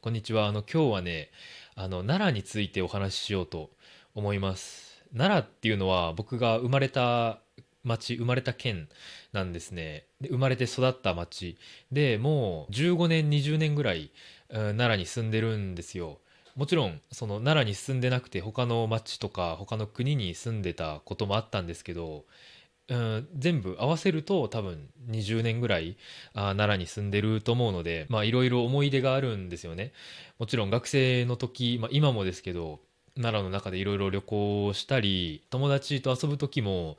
こんにちは。今日はね、奈良についてお話ししようと思います。奈良っていうのは僕が生まれた町、生まれた県なんですね。で、生まれて育った町で、もう15年、20年ぐらい、奈良に住んでるんですよ。もちろん、その奈良に住んでなくて、他の町とか他の国に住んでたこともあったんですけど、全部合わせると多分20年ぐらい奈良に住んでると思うので、まあいろいろ思い出があるんですよね。もちろん学生の時、まあ、今もですけど、奈良の中でいろいろ旅行したり友達と遊ぶ時も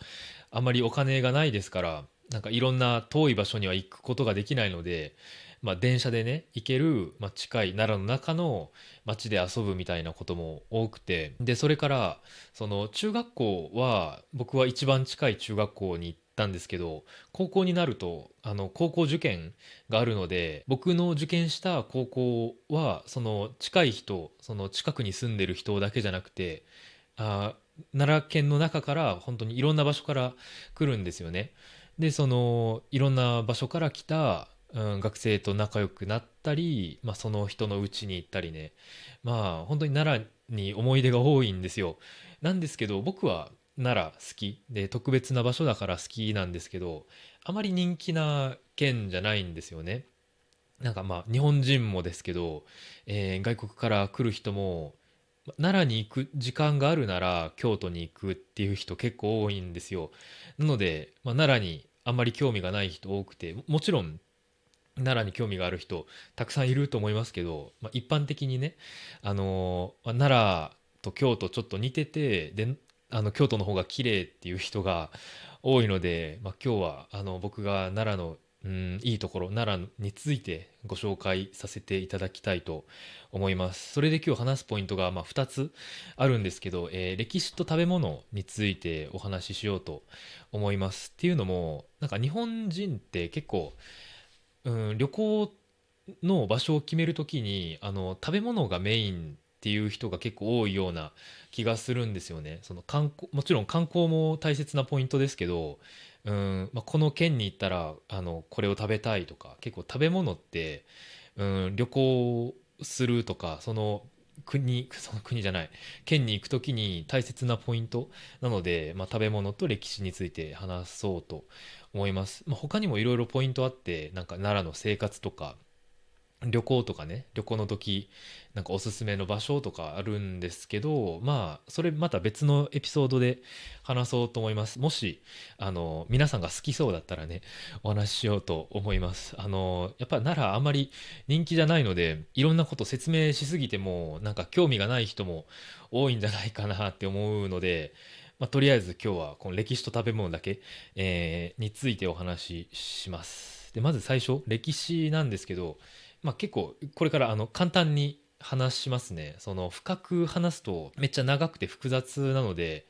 あまりお金がないですから、なんかいろんな遠い場所には行くことができないので、まあ、電車でね行ける、まあ、近い奈良の中の街で遊ぶみたいなことも多くて、でそれからその中学校は僕は一番近い中学校に行ったんですけど、高校になると高校受験があるので、僕の受験した高校はその近い人、その近くに住んでる人だけじゃなくて、あ奈良県の中から本当にいろんな場所から来るんですよね。でそのいろんな場所から来た、学生と仲良くなったり、まあ、その人の家に行ったりね、まあ本当に奈良に思い出が多いんですよ。なんですけど僕は奈良好きで、特別な場所だから好きなんですけど、あまり人気な県じゃないんですよね。なんかまあ日本人もですけど、外国から来る人も奈良に行く時間があるなら京都に行くっていう人結構多いんですよ。なので、まあ、奈良にあんまり興味がない人多くて、もちろん奈良に興味がある人たくさんいると思いますけど、まあ、一般的にね、まあ奈良と京都ちょっと似てて、で京都の方が綺麗っていう人が多いので、まあ、今日は僕が奈良のいいところ、奈良についてご紹介させていただきたいと思います。それで今日話すポイントがまあ2つあるんですけど、歴史と食べ物についてお話ししようと思います。っていうのも、なんか日本人って結構旅行の場所を決めるときに食べ物がメインっていう人が結構多いような気がするんですよね。その観光、もちろん観光も大切なポイントですけど、まあ、この県に行ったらこれを食べたいとか、結構食べ物って旅行するとか、その国じゃない県に行くときに大切なポイントなので、まあ、食べ物と歴史について話そうと思います。まあ、他にもいろいろポイントあって、なんか奈良の生活とか旅行とかね、旅行の時なんかおすすめの場所とかあるんですけど、まあそれまた別のエピソードで話そうと思います。もし皆さんが好きそうだったらね、お話ししようと思います。やっぱ奈良あんまり人気じゃないので、いろんなこと説明しすぎてもなんか興味がない人も多いんじゃないかなって思うので、まあ、とりあえず今日はこの歴史と食べ物だけ、についてお話しします。でまず最初歴史なんですけど、まあ、結構これから簡単に話しますね。その深く話すとめっちゃ長くて複雑なので、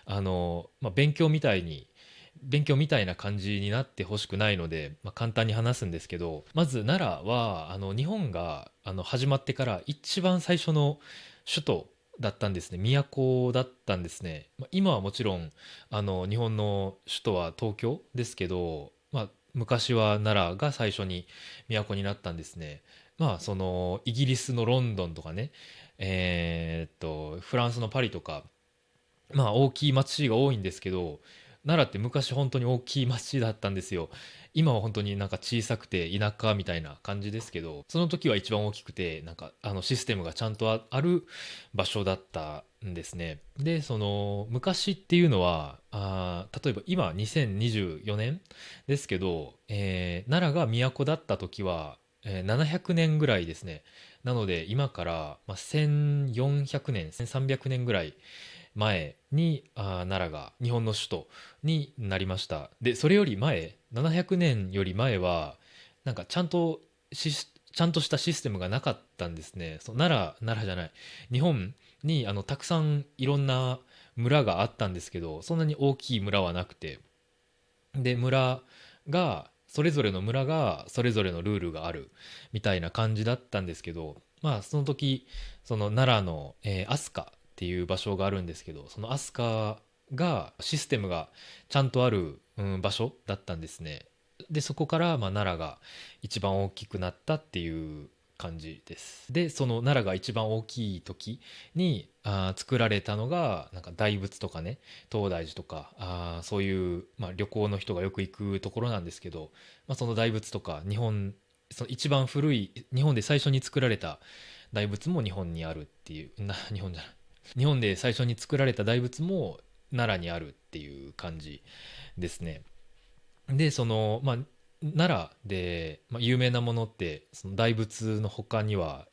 まあ、勉強みたいな感じになってほしくないので、まあ、簡単に話すんですけど、まず奈良は日本が始まってから一番最初の首都だったんですね。都だったんですね。まあ、今はもちろん日本の首都は東京ですけど、まあ、昔は奈良が最初に都になったんですね。まあそのイギリスのロンドンとかね、フランスのパリとか、まあ大きい町が多いんですけど、奈良って昔本当に大きい町だったんですよ。今は本当になんか小さくて田舎みたいな感じですけど、その時は一番大きくて、なんかシステムがちゃんとある場所だったんですね。で、その昔っていうのは、例えば今2024年ですけど、奈良が都だった時は、700年ぐらいですね。なので今から、まあ、1400年、1300年ぐらい前に奈良が日本の首都になりました。で、それより前、700年より前は、なんかちゃんとしたシステムがなかったんですね。奈良じゃない。日本にたくさんいろんな村があったんですけど、そんなに大きい村はなくて、で、それぞれの村がそれぞれのルールがあるみたいな感じだったんですけど、まあその時、その奈良の、飛鳥っていう場所があるんですけど、その飛鳥がシステムがちゃんとある、場所だったんですね。で、そこから、まあ、奈良が一番大きくなったっていう感じです。でその奈良が一番大きい時に作られたのがなんか大仏とかね、東大寺とかそういう、旅行の人がよく行くところなんですけど、その大仏とかその一番古い日本で最初に作られた大仏も日本にあるっていう日本じゃない、日本で最初に作られた大仏も奈良にあるっていう感じですね。で奈良で、有名なものってその大仏の他には、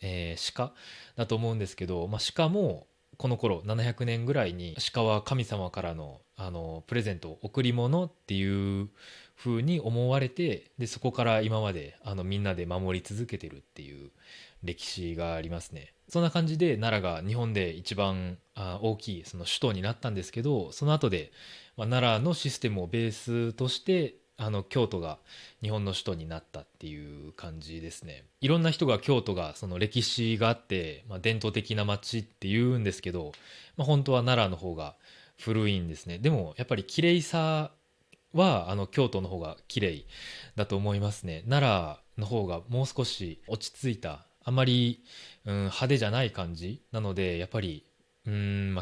鹿だと思うんですけど、鹿もこの頃700年ぐらいに鹿は神様からの、プレゼント贈り物っていう風に思われて、でそこから今までみんなで守り続けてるっていう歴史がありますね。そんな感じで奈良が日本で一番大きいその首都になったんですけど、その後で、奈良のシステムをベースとして京都が日本の首都になったっていう感じですね。いろんな人が京都がその歴史があって、伝統的な街って言うんですけど、本当は奈良の方が古いんですね。でもやっぱり綺麗さは京都の方が綺麗だと思いますね。奈良の方がもう少し落ち着いた、あまり、派手じゃない感じなので、やっぱり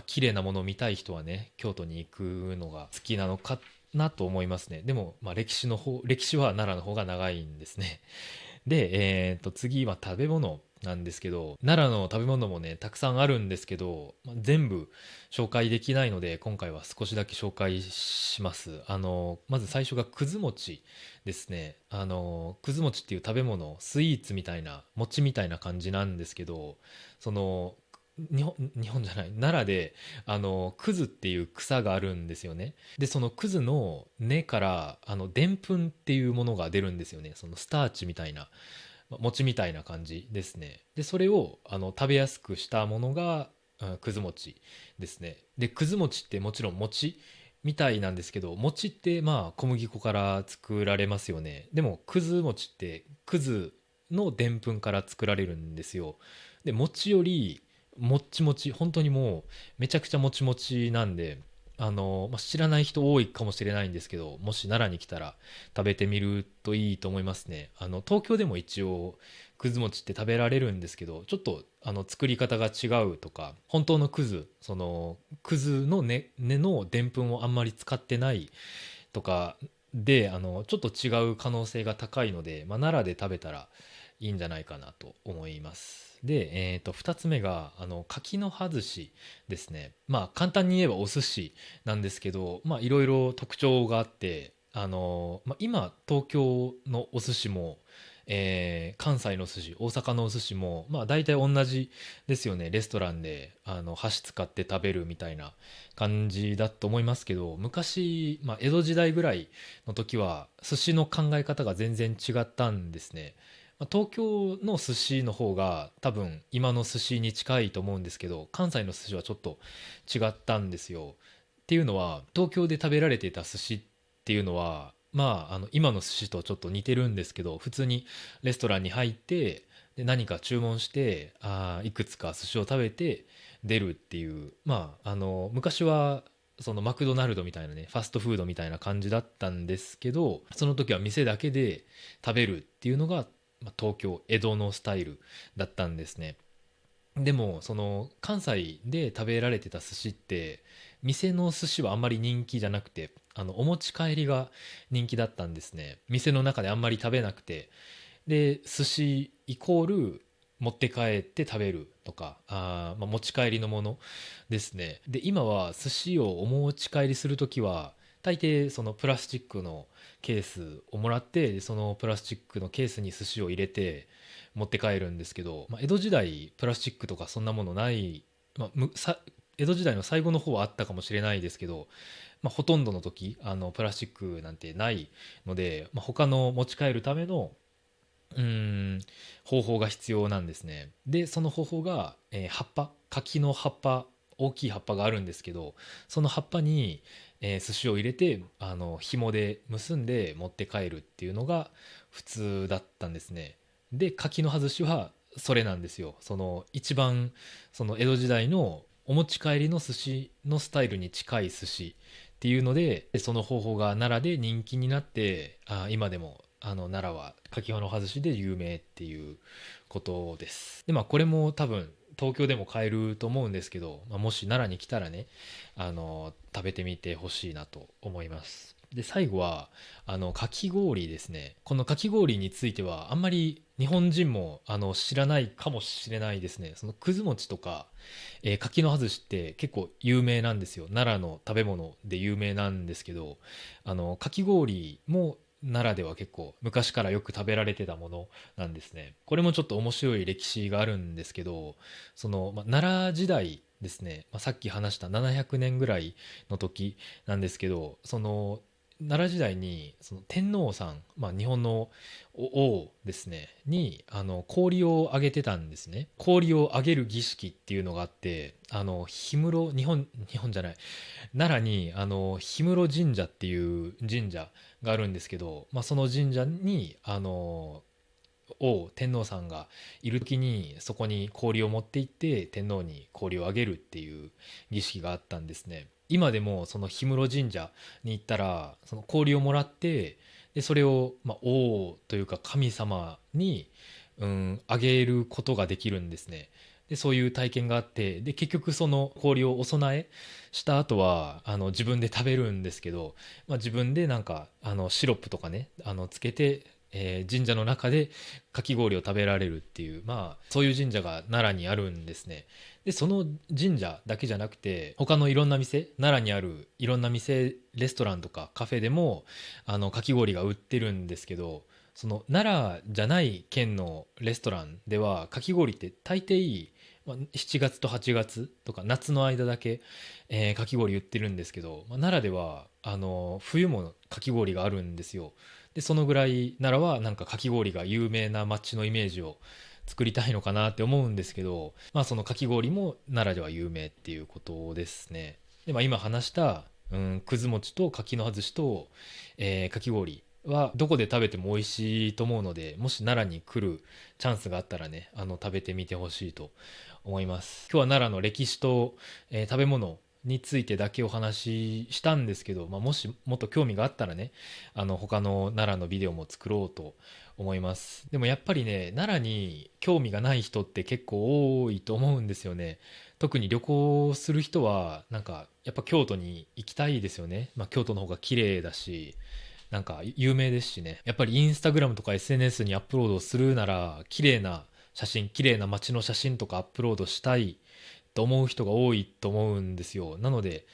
綺麗なものを見たい人はね、京都に行くのが好きなのかなと思いますね。でも、歴史は奈良の方が長いんですね。で、次は食べ物なんですけど、奈良の食べ物もね、たくさんあるんですけど、全部紹介できないので、今回は少しだけ紹介します。まず最初がくず餅ですね。くず餅っていう食べ物、スイーツみたいな、餅みたいな感じなんですけど、その、日本じゃない、奈良で、くずっていう草があるんですよね。でそのクズの根からでんぷんっていうものが出るんですよね。そのスターチみたいな、餅みたいな感じですね。でそれを食べやすくしたものが、くず餅ですね。でくず餅ってもちろん餅みたいなんですけど、餅って小麦粉から作られますよね。でもくず餅ってくずのでんぷんから作られるんですよ。で餅よりもっちもち、本当にもうめちゃくちゃもちもちなんで、知らない人多いかもしれないんですけど、もし奈良に来たら食べてみるといいと思いますね。東京でも一応くず餅って食べられるんですけど、ちょっと作り方が違うとか、本当のくず、そのくずの根のでんぷんをあんまり使ってないとかで、ちょっと違う可能性が高いので、奈良で食べたらいいんじゃないかなと思います。で、2つ目が柿の葉寿司ですね。簡単に言えばお寿司なんですけど、いろいろ特徴があって、今東京のお寿司も、関西の寿司、大阪のお寿司も大体同じですよね。レストランで箸使って食べるみたいな感じだと思いますけど、昔、江戸時代ぐらいの時は寿司の考え方が全然違ったんですね。東京の寿司の方が多分今の寿司に近いと思うんですけど、関西の寿司はちょっと違ったんですよ。っていうのは東京で食べられていた寿司っていうのは今の寿司とちょっと似てるんですけど、普通にレストランに入ってで何か注文していくつか寿司を食べて出るっていう、昔はそのマクドナルドみたいなね、ファストフードみたいな感じだったんですけど、その時は店だけで食べるっていうのが、東京江戸のスタイルだったんですね。でもその関西で食べられてた寿司って店の寿司はあんまり人気じゃなくて、お持ち帰りが人気だったんですね。店の中であんまり食べなくて、で寿司イコール持って帰って食べるとか持ち帰りのものですね。で今は寿司をお持ち帰りするときは大抵そのプラスチックのケースをもらって、でそのプラスチックのケースに寿司を入れて持って帰るんですけど、江戸時代プラスチックとかそんなものない、江戸時代の最後の方はあったかもしれないですけど、ほとんどの時プラスチックなんてないので、他の持ち帰るためのうーん方法が必要なんですね。でその方法が、葉っぱ、柿の葉っぱ、大きい葉っぱがあるんですけど、その葉っぱに、寿司を入れて紐で結んで持って帰るっていうのが普通だったんですね。で柿の葉寿司はそれなんですよ。その一番その江戸時代のお持ち帰りの寿司のスタイルに近い寿司っていうので、その方法が奈良で人気になって今でも奈良は柿の外しで有名っていうことです。でこれも多分東京でも買えると思うんですけど、もし奈良に来たらね食べてみてほしいなと思います。で最後はかき氷ですね。このかき氷についてはあんまり日本人も知らないかもしれないですね。そのくず餅とか、柿の外しって結構有名なんですよ。奈良の食べ物で有名なんですけど、かき氷も奈良では結構昔からよく食べられてたものなんですね。これもちょっと面白い歴史があるんですけど、奈良時代ですね、さっき話した700年ぐらいの時なんですけど、奈良時代にその天皇さん、日本の王ですねに氷をあげてたんですね。氷をあげる儀式っていうのがあって、氷室日本じゃない、奈良に氷室神社っていう神社があるんですけど、その神社に天皇さんがいる時にそこに氷を持って行って天皇に氷をあげるっていう儀式があったんですね。今でもその氷室神社に行ったらその氷をもらって、でそれを、王というか神様に、あげることができるんですね。でそういう体験があって、で結局その氷をお供えした後は自分で食べるんですけど、自分でなんかシロップとかねつけて、神社の中でかき氷を食べられるっていう、そういう神社が奈良にあるんですね。でその神社だけじゃなくて他のいろんな店、奈良にあるいろんな店、レストランとかカフェでもかき氷が売ってるんですけど、その奈良じゃない県のレストランではかき氷って大抵、7月と8月とか夏の間だけ、かき氷売ってるんですけど、奈良では冬もかき氷があるんですよ。でそのぐらい奈良はなんかかき氷が有名な街のイメージを作りたいのかなって思うんですけど、そのかき氷も奈良では有名っていうことですね。で、今話した、くず餅と柿の外しと、かき氷はどこで食べても美味しいと思うので、もし奈良に来るチャンスがあったらね食べてみてほしいと思います。今日は奈良の歴史と、食べ物についてだけお話ししたんですけど、もしもっと興味があったらね他の奈良のビデオも作ろうと思います。でもやっぱりね奈良に興味がない人って結構多いと思うんですよね。特に旅行する人はなんかやっぱ京都に行きたいですよね。京都の方が綺麗だしなんか有名ですしね。やっぱりインスタグラムとか SNS にアップロードするなら綺麗な写真、綺麗な街の写真とかアップロードしたいと思う人が多いと思うんですよ。なので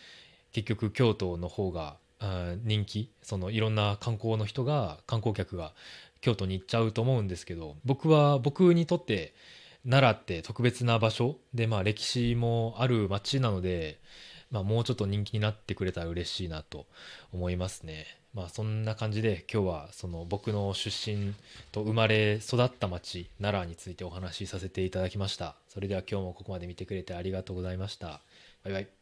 結局京都の方が人気、そのいろんな観光客が京都に行っちゃうと思うんですけど、僕にとって奈良って特別な場所で、歴史もある街なので、もうちょっと人気になってくれたら嬉しいなと思いますね。そんな感じで今日はその僕の出身と生まれ育った町奈良についてお話しさせていただきました。それでは今日もここまで見てくれてありがとうございました。バイバイ。